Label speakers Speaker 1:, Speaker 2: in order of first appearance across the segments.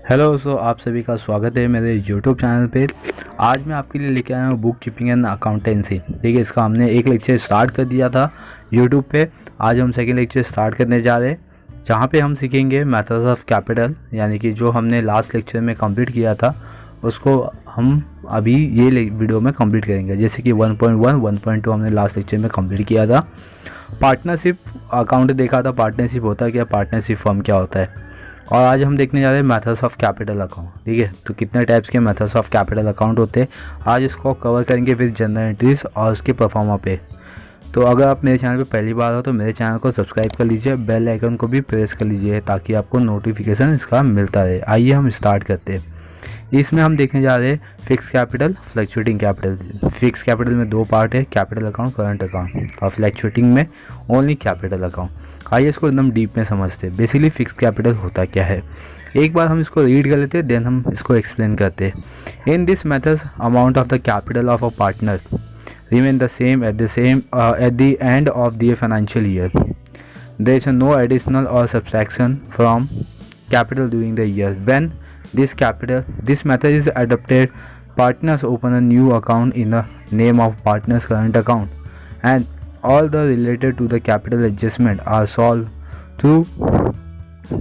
Speaker 1: Hello आप सभी का स्वागत है मेरे यूट्यूब चैनल पे। आज मैं आपके लिए लेके आया हूँ बुक कीपिंग एंड अकाउंटेंसी। ठीक है, इसका हमने एक लेक्चर स्टार्ट कर दिया था यूट्यूब पे। आज हम सेकेंड लेक्चर स्टार्ट करने जा रहे हैं जहाँ पे हम सीखेंगे मेथड्स ऑफ कैपिटल, यानी कि जो हमने लास्ट लेक्चर में कंप्लीट किया था उसको हम अभी ये वीडियो में कंप्लीट करेंगे। जैसे कि 1.1 1.2 हमने लास्ट लेक्चर में कंप्लीट किया था। पार्टनरशिप अकाउंट देखा था, पार्टनरशिप होता है क्या, पार्टनरशिप फर्म क्या होता है। और आज हम देखने जा रहे हैं मेथड्स ऑफ कैपिटल अकाउंट। ठीक है, तो कितने टाइप्स के मेथड्स ऑफ कैपिटल अकाउंट होते हैं आज इसको कवर करेंगे फिर जनरल एंट्रीज और उसके परफॉर्मा पे। तो अगर आप मेरे चैनल पे पहली बार हो तो मेरे चैनल को सब्सक्राइब कर लीजिए, बेल आइकन को भी प्रेस कर लीजिए ताकि आपको नोटिफिकेशन इसका मिलता रहे। आइए हम स्टार्ट करते हैं। इसमें हम देखने जा रहे हैं fix capital, fluctuating capital. Fix capital में दो पार्ट है, कैपिटल अकाउंट, करंट अकाउंट, और फ्लक्चुएटिंग में ओनली कैपिटल अकाउंट। आइए इसको एकदम डीप में समझते हैं। बेसिकली फिक्स कैपिटल होता क्या है, एक बार हम इसको रीड कर लेते हैं, देन हम इसको एक्सप्लेन करते हैं। In this method amount of the capital of a partner remain the same at the end of the financial year. There is no additional or subtraction from capital during the year. When this method is adopted, partners open a new account in the name of partner's current account, and all the related to the capital adjustment are solved through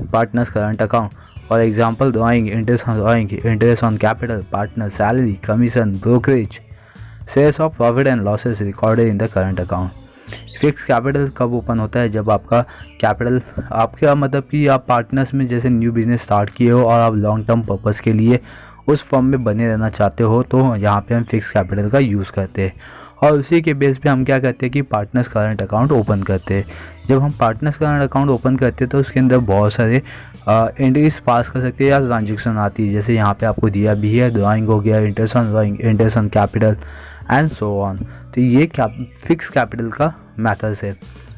Speaker 1: partner's current account. For example, drawing interest on capital, partner's salary, commission, brokerage, shares of profit and losses recorded in the current account. Fix capital कब open होता है, जब आपका capital, आपका मतलब कि आप partners में जैसे न्यू बिजनेस स्टार्ट किए हो और आप लॉन्ग टर्म पर्पस के लिए उस फर्म में बने रहना चाहते हो, तो यहाँ पे हम फिक्स कैपिटल का यूज़ करते हैं। और उसी के बेस पे हम क्या करते हैं कि पार्टनर्स करंट अकाउंट ओपन करते हैं। जब हम पार्टनर्स करंट अकाउंट ओपन करते हैं तो उसके अंदर बहुत सारे एंट्रीज पास कर सकते हैं या ट्रांजेक्शन आती है। जैसे यहाँ पे आपको दिया भी है, ड्राइंग हो गया, interest on drawing, interest on capital and so on. तो ये फिक्स कैपिटल का मेथड्स है।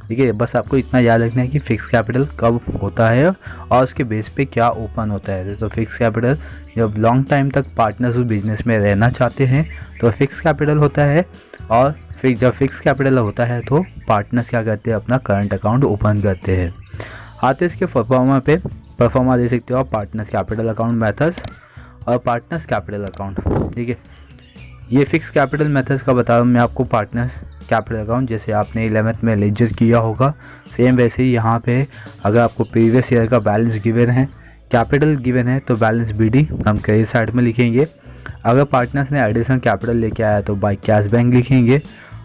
Speaker 1: ठीक है, बस आपको इतना याद रखना है कि फिक्स कैपिटल कब होता है और उसके बेस पे क्या ओपन होता है। तो फिक्स कैपिटल जब लॉन्ग टाइम तक पार्टनर्स उस बिजनेस में रहना चाहते हैं तो फिक्स कैपिटल होता है। और फिर जब फिक्स कैपिटल होता है तो पार्टनर्स क्या करते हैं, अपना करंट अकाउंट ओपन करते हैं। आते इसके परफॉर्मा पे, परफॉर्मा दे सकते हो आप पार्टनर्स कैपिटल अकाउंट मेथड्स और पार्टनर्स कैपिटल अकाउंट। ठीक है, ये फिक्स कैपिटल मेथड्स का बता रहा हूँ मैं आपको। पार्टनर्स कैपिटल अकाउंट जैसे आपने 11th में लेक्चर किया होगा, सेम वैसे ही यहाँ पे अगर आपको प्रीवियस ईयर का बैलेंस गिवन है, कैपिटल गिवन है, तो बैलेंस बीडी हम क्रेडिट साइड में लिखेंगे। अगर पार्टनर्स ने एडिशनल कैपिटल लेके आया तो बाय कैश बैंक लिखेंगे।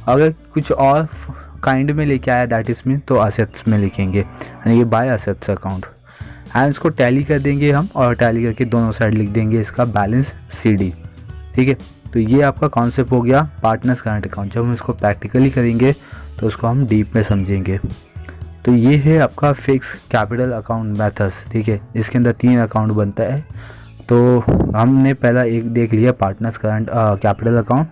Speaker 1: अगर कुछ और काइंड में लेके आया दैट इज मीन तो असेट्स में लिखेंगे, यानी कि बाय असेट्स अकाउंट। एंड इसको टैली कर देंगे हम, और टैली करके दोनों साइड लिख देंगे इसका बैलेंस CD। ठीक है, तो ये आपका कॉन्सेप्ट हो गया पार्टनर्स करंट अकाउंट। जब हम इसको प्रैक्टिकली करेंगे तो उसको हम डीप में समझेंगे। तो ये है आपका फिक्स कैपिटल अकाउंट मेथड्स। ठीक है, इसके अंदर 3 अकाउंट बनता है। तो हमने पहला एक देख लिया पार्टनर्स करंट कैपिटल अकाउंट।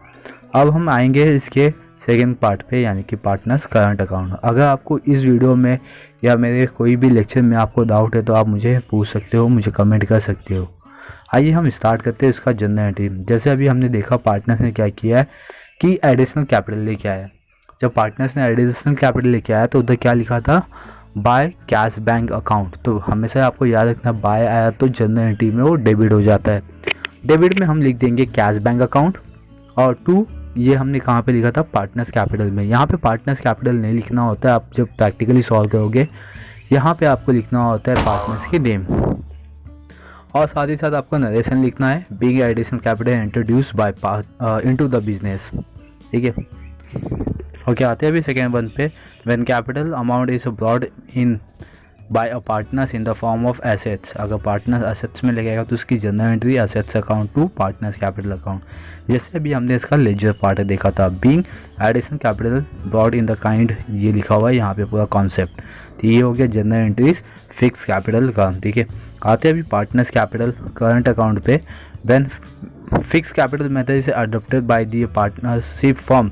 Speaker 1: अब हम आएंगे इसके सेकेंड पार्ट पे, यानी कि पार्टनर्स करंट अकाउंट। अगर आपको इस वीडियो में या मेरे कोई भी लेक्चर में आपको डाउट है तो आप मुझे पूछ सकते हो, मुझे कमेंट कर सकते हो। आइए हम स्टार्ट करते हैं इसका जनरल एंट्री। जैसे अभी हमने देखा पार्टनर्स ने क्या किया है कि एडिशनल कैपिटल लेके आया। जब पार्टनर्स ने एडिशनल कैपिटल लेके आया तो उधर क्या लिखा था, बाय कैश बैंक अकाउंट। तो हमेशा आपको याद रखना, बाय आया तो जनरल एंट्री में वो डेबिट हो जाता है। डेबिट में हम लिख देंगे कैश बैंक अकाउंट। और 2 ये हमने कहाँ पे लिखा था, पार्टनर्स कैपिटल में। यहाँ पे पार्टनर्स कैपिटल नहीं लिखना होता है, आप जब प्रैक्टिकली सॉल्व करोगे यहाँ पे आपको लिखना होता है पार्टनर्स के नेम। और साथ ही साथ आपको नरेशन लिखना है, being additional capital introduce by into the business. ठीक है, ओके। आते हैं अभी सेकेंड वन पे। When capital amount is brought in by a partners in the form of assets. अगर पार्टनर्स एसेट्स में लगेगा तो उसकी journal entry assets account to partners capital account. जैसे अभी हमने इसका लेजर पार्ट देखा था, being additional capital brought in the kind, ये लिखा हुआ है यहाँ पे पूरा कॉन्सेप्ट। तो ये हो गया जनरल एंट्रीज फिक्स कैपिटल का। ठीक है, आते हैं अभी पार्टनर्स कैपिटल करंट अकाउंट पे। When fix capital method is adopted by the partnership firm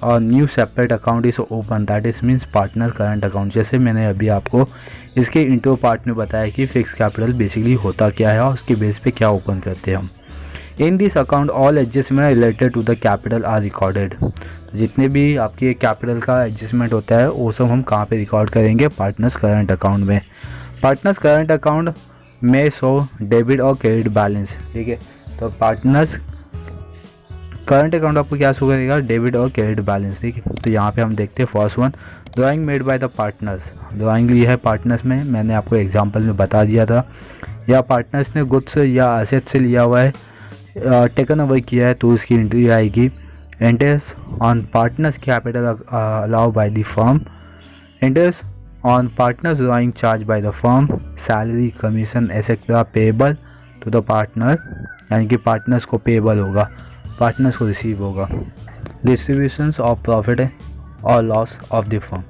Speaker 1: और new separate account is open, that is means partner current account. जैसे मैंने अभी आपको इसके इंट्रो पार्ट में बताया कि फिक्स कैपिटल बेसिकली होता क्या है और उसके बेस पे क्या ओपन करते हैं हम। In this account all adjustment related to the capital are recorded. जितने भी आपके कैपिटल का एडजस्टमेंट होता है वो सब हम कहाँ पे रिकॉर्ड करेंगे, पार्टनर्स करंट अकाउंट में। पार्टनर्स करंट अकाउंट में शो डेबिट और क्रेडिट बैलेंस। ठीक है, तो पार्टनर्स करंट अकाउंट आपको क्या शो करेगा, डेबिट और क्रेडिट बैलेंस। ठीक है, तो यहाँ पे हम देखते हैं first one, drawing made by the partners. Drawing ली है पार्टनर्स में, मैंने आपको एग्जांपल में बता दिया था, या पार्टनर्स ने गुड्स या असेट से लिया हुआ है, टेकन ओवर किया है, तो उसकी एंट्री आएगी। Interest on partners capital allow by the firm, interest on partners drawing charge by the firm, salary commission etcetera payable to the partner, यानी कि पार्टनर्स को पेबल होगा, पार्टनर्स को रिसीव होगा। डिस्ट्रीब्यूशंस ऑफ प्रॉफिट और loss of the firm,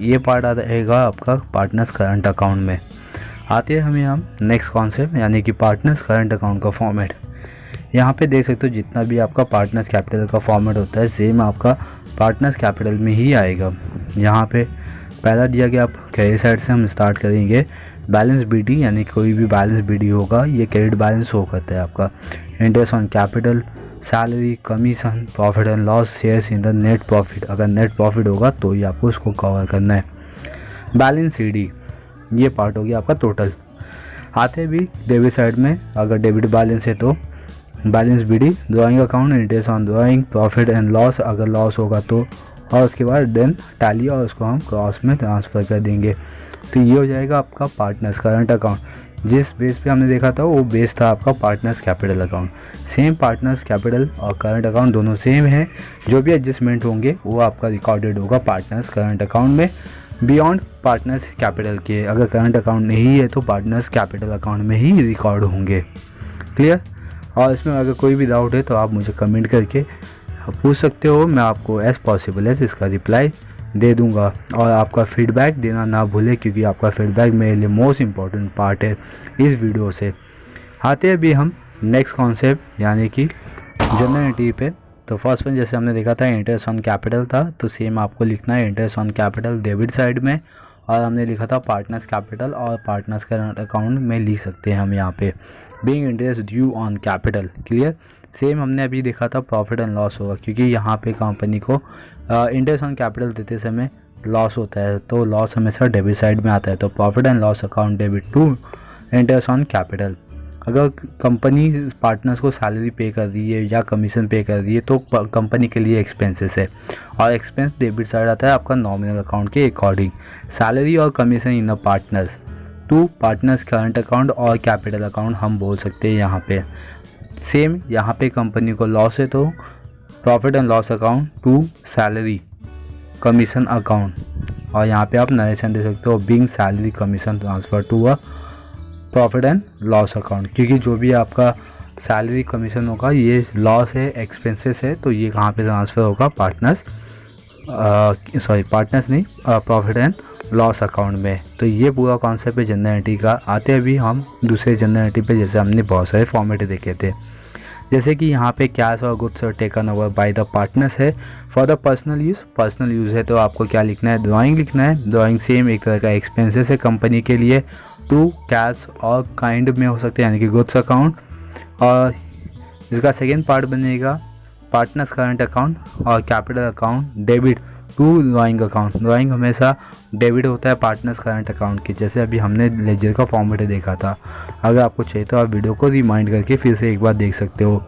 Speaker 1: ये part आता रहेगा आपका पार्टनर्स करंट अकाउंट में। आते हैं हम नेक्स्ट कॉन्सेप्ट, यानी कि पार्टनर्स करंट अकाउंट का फॉर्मेट। यहाँ पे देख सकते हो जितना भी आपका पार्टनर्स कैपिटल का फॉर्मेट होता है सेम आपका पार्टनर्स कैपिटल में ही आएगा। यहाँ पे पहला दिया गया, आप क्रेडिट साइड से हम स्टार्ट करेंगे। बैलेंस बीडी, यानी कोई भी बैलेंस बीडी होगा ये क्रेडिट बैलेंस शो करता है आपका। Interest on capital, salary, commission, profit and loss, shares in the net profit, अगर नेट प्रॉफिट होगा तो ही आपको उसको कवर करना है। बैलेंस सीडी, ये पार्ट हो गया आपका टोटल। आते भी डेबिट साइड में, अगर डेबिट बैलेंस है तो balance BD, drawing account, interest on drawing, profit and loss, अगर लॉस होगा तो, और उसके बाद देन टैली, और उसको हम क्रॉस में ट्रांसफ़र कर देंगे। तो ये हो जाएगा आपका पार्टनर्स करंट अकाउंट। जिस बेस पे हमने देखा था वो बेस था आपका partners capital account. Same partners capital और करंट अकाउंट दोनों सेम है, जो भी एडजस्टमेंट होंगे वो आपका रिकॉर्डेड होगा पार्टनर्स करंट अकाउंट में, बियॉन्ड पार्टनर्स कैपिटल के। अगर करंट अकाउंट नहीं है तो पार्टनर्स कैपिटल अकाउंट में ही रिकॉर्ड होंगे। क्लियर? और इसमें अगर कोई भी डाउट है तो आप मुझे कमेंट करके पूछ सकते हो, मैं आपको एज पॉसिबल है इसका रिप्लाई दे दूंगा। और आपका फीडबैक देना ना भूलें, क्योंकि आपका फीडबैक मेरे लिए मोस्ट इम्पॉर्टेंट पार्ट है इस वीडियो से। आते हैं अभी हम नेक्स्ट कॉन्सेप्ट, यानी कि जनरल एंट्री पे। तो फर्स्ट वन जैसे हमने देखा था इंटरेस्ट ऑन कैपिटल था, तो सेम आपको लिखना है interest on capital debit side में, और हमने लिखा था पार्टनर्स कैपिटल और पार्टनर्स करंट अकाउंट में लिख सकते हैं हम यहाँ पे being interest due on capital. Clear? Same हमने अभी देखा था प्रॉफिट एंड लॉस होगा, क्योंकि यहाँ पे कंपनी को इंटरेस्ट ऑन कैपिटल देते समय लॉस होता है, तो लॉस हमेशा डेबिट साइड में आता है, तो profit and loss account debit to interest on capital. अगर कंपनी पार्टनर्स को सैलरी पे कर रही है या कमीशन पे कर रही है तो कंपनी के लिए एक्सपेंसेस है, और एक्सपेंस डेबिट साइड आता है आपका नॉमिनल अकाउंट के अकॉर्डिंग। सैलरी और commission in the partners to partners current account और कैपिटल अकाउंट हम बोल सकते हैं यहाँ पे। सेम यहाँ पे कंपनी को लॉस है तो profit and loss account to salary commission account, और यहाँ पे आप नरेशन दे सकते हो being salary commission transfer to a profit and loss account, क्योंकि जो भी आपका सैलरी कमीशन होगा ये लॉस है, एक्सपेंसेस है, तो ये कहाँ पे ट्रांसफ़र होगा पार्टनर्स पार्टनर्स नहीं प्रॉफिट एंड लॉस अकाउंट में। तो ये पूरा कॉन्सेप्ट है जनरल एंट्री का। आते अभी हम दूसरे जनरल एंट्री पे, जैसे हमने बहुत सारे फॉर्मेट देखे थे, जैसे कि यहाँ पे कैश और गुड्स और taken over by the partners है for the personal use. Personal use है तो आपको क्या लिखना है, ड्राइंग लिखना है। ड्राइंग सेम एक तरह का एक्सपेंसेस है कंपनी के लिए, टू कैश और काइंड में हो सकते हैं, यानी कि गुड्स अकाउंट। और इसका सेकेंड पार्ट बनेगा पार्टनर्स करंट अकाउंट और capital account debit to drawing account. Drawing हमेशा डेबिट होता है पार्टनर्स करंट अकाउंट की, जैसे अभी हमने लेजर का फॉर्मेट देखा था। अगर आपको चाहिए तो आप वीडियो को रिमाइंड करके फिर से एक बार देख सकते हो।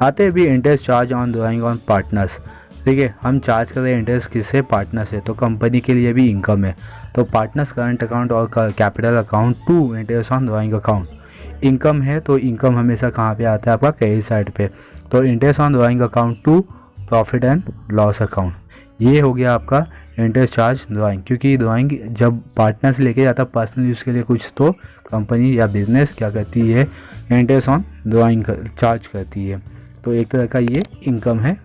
Speaker 1: आते हैं अभी interest charge on drawing on partners. ठीक है, हम चार्ज कर रहे हैं इंटरेस्ट किससे, पार्टनर से, तो कंपनी के लिए भी इनकम है। तो पार्टनर्स करंट अकाउंट और capital account to interest on drawing account income है, तो इनकम हमेशा कहाँ पे आता है आपका क्रेडिट साइड पे। तो interest on drawing account to profit and loss account, ये हो गया आपका इंटरेस्ट चार्ज ड्राइंग। क्योंकि ड्राइंग जब पार्टनर से लेके जाता है पर्सनल यूज़ के लिए कुछ, तो कंपनी या बिजनेस क्या करती है, इंटरेस्ट ऑन ड्राइंग चार्ज करती है। तो एक तरह का ये इनकम है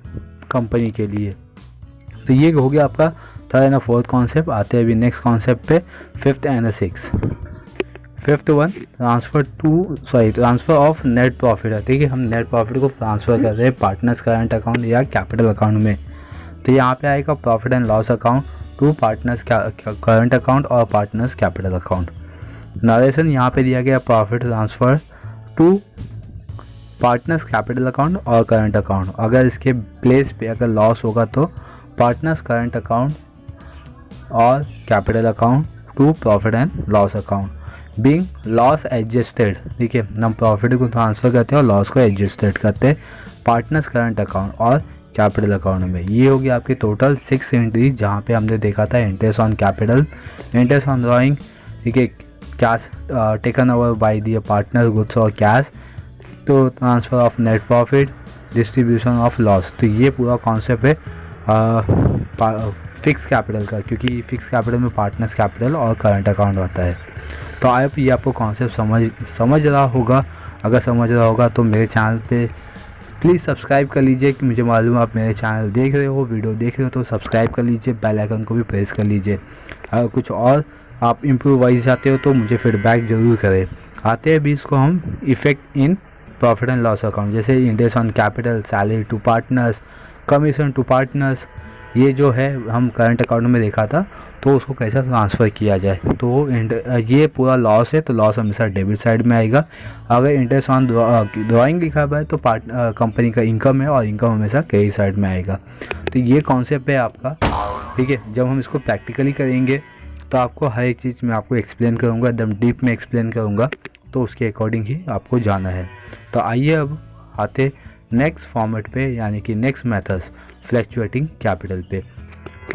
Speaker 1: कंपनी के लिए। तो ये हो गया आपका थर्ड एंड फोर्थ कॉन्सेप्ट। आते हैं अभी नेक्स्ट कॉन्सेप्ट पे, fifth and six. Fifth one transfer of net profit है। ठीक है, हम नेट प्रॉफिट को ट्रांसफ़र कर रहे हैं पार्टनर्स करंट अकाउंट या कैपिटल अकाउंट में। तो यहाँ पे आएगा profit and loss account to partners current account और पार्टनर्स कैपिटल अकाउंट। नरेशन यहाँ पे दिया गया profit transfer to partners capital account और करंट अकाउंट। अगर इसके प्लेस पे अगर लॉस होगा तो पार्टनर्स करंट अकाउंट और capital account to profit and loss account. Being loss adjusted, ठीक है, हम प्रॉफिट को ट्रांसफ़र करते हैं और लॉस को एडजस्टेड करते हैं पार्टनर्स करंट अकाउंट और कैपिटल अकाउंट में। ये होगी आपकी टोटल 6 एंट्रीज, जहाँ पे हमने देखा था interest on capital, interest on drawing, ठीक है, cash taken over by the partner goods और कैश, तो transfer of net profit, distribution of loss. तो ये पूरा कॉन्सेप्ट है फिक्स कैपिटल का, क्योंकि फिक्स कैपिटल में पार्टनर्स कैपिटल और करंट अकाउंट होता है। तो आप ये आपको कॉन्सेप्ट समझ रहा होगा। अगर समझ रहा होगा तो मेरे चैनल पे प्लीज़ सब्सक्राइब कर लीजिए, कि मुझे मालूम है आप मेरे चैनल देख रहे हो, वीडियो देख रहे हो, तो सब्सक्राइब कर लीजिए, बेल आइकन को भी प्रेस कर लीजिए। अगर कुछ और आप इम्प्रूवाइज चाहते हो तो मुझे फीडबैक ज़रूर करें। आते हैं भी इसको हम effect in profit and loss account, जैसे interest on capital, salary to partners, commission to partners. ये जो है हम करंट अकाउंट में देखा था, तो उसको कैसे ट्रांसफ़र किया जाए। तो ये पूरा लॉस है, तो लॉस हमेशा डेबिट साइड में आएगा। अगर इंटरेस्ट ऑन ड्राइंग लिखा हुआ है तो कंपनी का इनकम है, और इनकम हमेशा क्रेडिट साइड में आएगा। तो ये कॉन्सेप्ट है आपका, ठीक है। जब हम इसको प्रैक्टिकली करेंगे तो आपको हर एक चीज़ मैं आपको एक्सप्लेन करूँगा, एकदम डीप में एक्सप्लेन करूँगा, तो उसके अकॉर्डिंग ही आपको जाना है। तो आइए अब आते नेक्स्ट फॉर्मेट पे, यानी कि नेक्स्ट मेथड्स फ्लैक्चुएटिंग कैपिटल पे।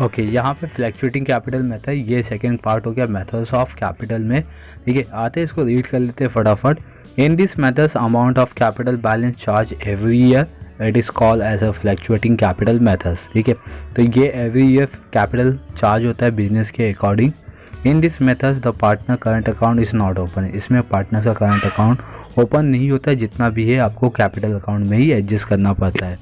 Speaker 1: ओके, यहाँ पे फ्लैक्चुएटिंग कैपिटल मेथड, ये सेकंड पार्ट हो गया मेथड्स ऑफ कैपिटल में, ठीक है। आते इसको रीड कर लेते हैं फटाफट। In this methods amount of capital balance charge every year, it is called as a fluctuating capital methods, ठीक है। तो ये एवरी ईयर कैपिटल चार्ज होता है बिजनेस के according. In this methods the partner current account is not open, इसमें partner का current account open नहीं होता है, जितना भी है आपको कैपिटल अकाउंट में ही एडजस्ट करना पड़ता है।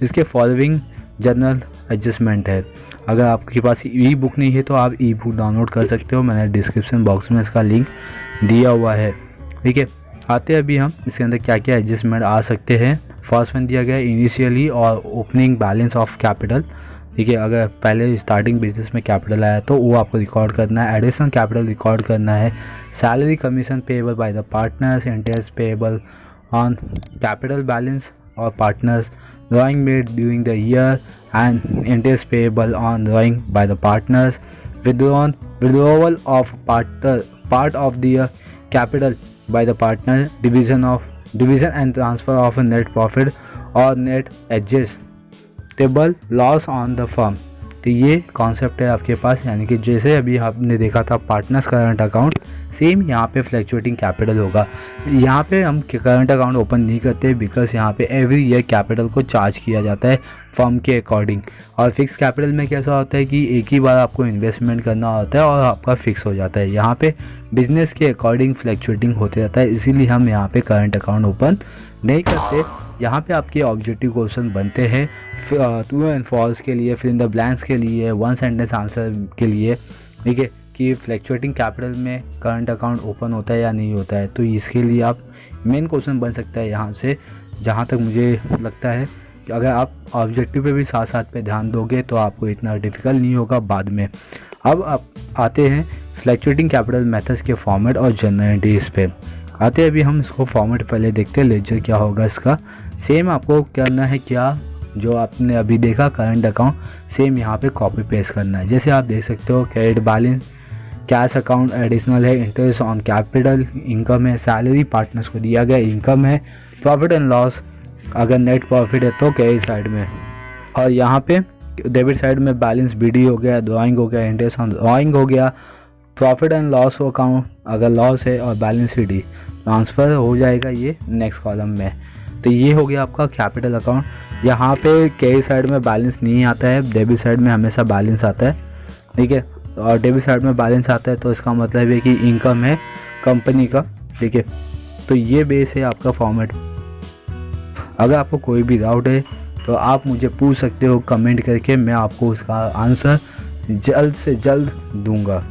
Speaker 1: इसके फॉलोइंग जनरल एडजस्टमेंट है। अगर आपके पास ई बुक नहीं है तो आप ई बुक डाउनलोड कर सकते हो, मैंने डिस्क्रिप्शन बॉक्स में इसका लिंक दिया हुआ है, ठीक है। आते अभी हम इसके अंदर क्या क्या एडजस्टमेंट आ सकते हैं। फर्स्ट वन दिया गया है इनिशियली और ओपनिंग बैलेंस ऑफ कैपिटल, ठीक है। अगर पहले स्टार्टिंग बिजनेस में कैपिटल आया तो वो आपको रिकॉर्ड करना है, एडिशनल कैपिटल रिकॉर्ड करना है, salary commission payable by the partners, interest payable on capital balance और partners, drawing made during the year and interest payable on drawing by the partners, withdrawal of part of the capital by the partner, division and transfer of a net profit or net adjustable loss on the firm। तो ये concept है आपके पास, यानी कि जैसे अभी आपने देखा था पार्टनर्स करंट अकाउंट, सेम यहाँ पे फ्लैक्चुएटिंग कैपिटल होगा। यहाँ पे हम करंट अकाउंट ओपन नहीं करते, बिकॉज यहाँ पे एवरी ईयर कैपिटल को चार्ज किया जाता है फर्म के अकॉर्डिंग। और फिक्स कैपिटल में कैसा होता है कि एक ही बार आपको इन्वेस्टमेंट करना होता है और आपका फिक्स हो जाता है। यहाँ पे बिजनेस के अकॉर्डिंग फ्लैक्चुएटिंग होते रहता है, इसीलिए हम यहाँ पे करंट अकाउंट ओपन नहीं करते। यहाँ पे आपके ऑब्जेक्टिव क्वेश्चन बनते हैं ट्रू एंड फॉल्स के लिए, फिर इन द ब्लैंक्स के लिए, वन सेंटेंस आंसर के लिए, ठीक है, कि फ्लैक्चुएटिंग कैपिटल में करंट अकाउंट ओपन होता है या नहीं होता है। तो इसके लिए आप मेन क्वेश्चन बन सकता है यहाँ से, जहाँ तक मुझे लगता है कि अगर आप ऑब्जेक्टिव पे भी साथ साथ पे ध्यान दोगे तो आपको इतना डिफ़िकल्ट नहीं होगा बाद में। अब आप आते हैं फ्लैक्चुएटिंग कैपिटल मेथड्स के फॉर्मेट और जनरल एंट्रीज पे। आते हैं अभी हम इसको फॉर्मेट पहले देखते हैं, लेजर क्या होगा इसका। सेम आपको करना है क्या जो आपने अभी देखा करंट अकाउंट, सेम यहाँ पे कॉपी पेस्ट करना है। जैसे आप देख सकते हो credit balance, cash account additional है, इंटरेस्ट ऑन कैपिटल इनकम है, सैलरी पार्टनर्स को दिया गया इनकम है, प्रॉफिट एंड लॉस अगर नेट प्रॉफिट है तो क्रेडिट साइड में, और यहाँ पे डेबिट साइड में बैलेंस बीडी हो गया, ड्राइंग हो गया, इंटरेस्ट ऑन ड्राइंग हो गया, प्रॉफिट एंड लॉस अकाउंट अगर लॉस है और बैलेंस बीडी ट्रांसफ़र हो जाएगा ये नेक्स्ट कॉलम में। तो ये हो गया आपका कैपिटल अकाउंट। यहाँ पे क्रेडिट साइड में बैलेंस नहीं आता है, डेबिट साइड में हमेशा बैलेंस आता है, ठीक है। और डेबिट साइड में बैलेंस आता है तो इसका मतलब है कि इनकम है कंपनी का, ठीक है। तो ये बेस है आपका फॉर्मेट। अगर आपको कोई भी डाउट है तो आप मुझे पूछ सकते हो कमेंट करके, मैं आपको उसका आंसर जल्द से जल्द दूंगा।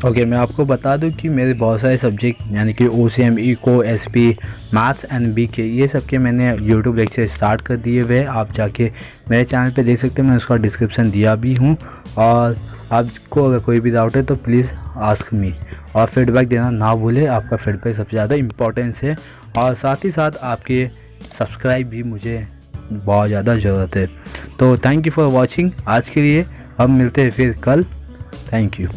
Speaker 1: ओके, मैं आपको बता दूं कि मेरे बहुत सारे सब्जेक्ट यानी कि OCM, eco, SP, maths and BK ये सब के मैंने यूट्यूब लेक्चर स्टार्ट कर दिए हुए। आप जाके मेरे चैनल पे देख सकते हैं, मैं उसका डिस्क्रिप्शन दिया भी हूँ। और आपको अगर कोई भी डाउट है तो प्लीज़ आस्क मी, और फीडबैक देना ना भूलें, आपका फीडबैक सबसे ज़्यादा इम्पोर्टेंस है। और साथ ही साथ आपके सब्सक्राइब भी मुझे बहुत ज़्यादा ज़रूरत है। तो थैंक यू फॉर वॉचिंग। आज के लिए हम मिलते हैं फिर कल। Thank you.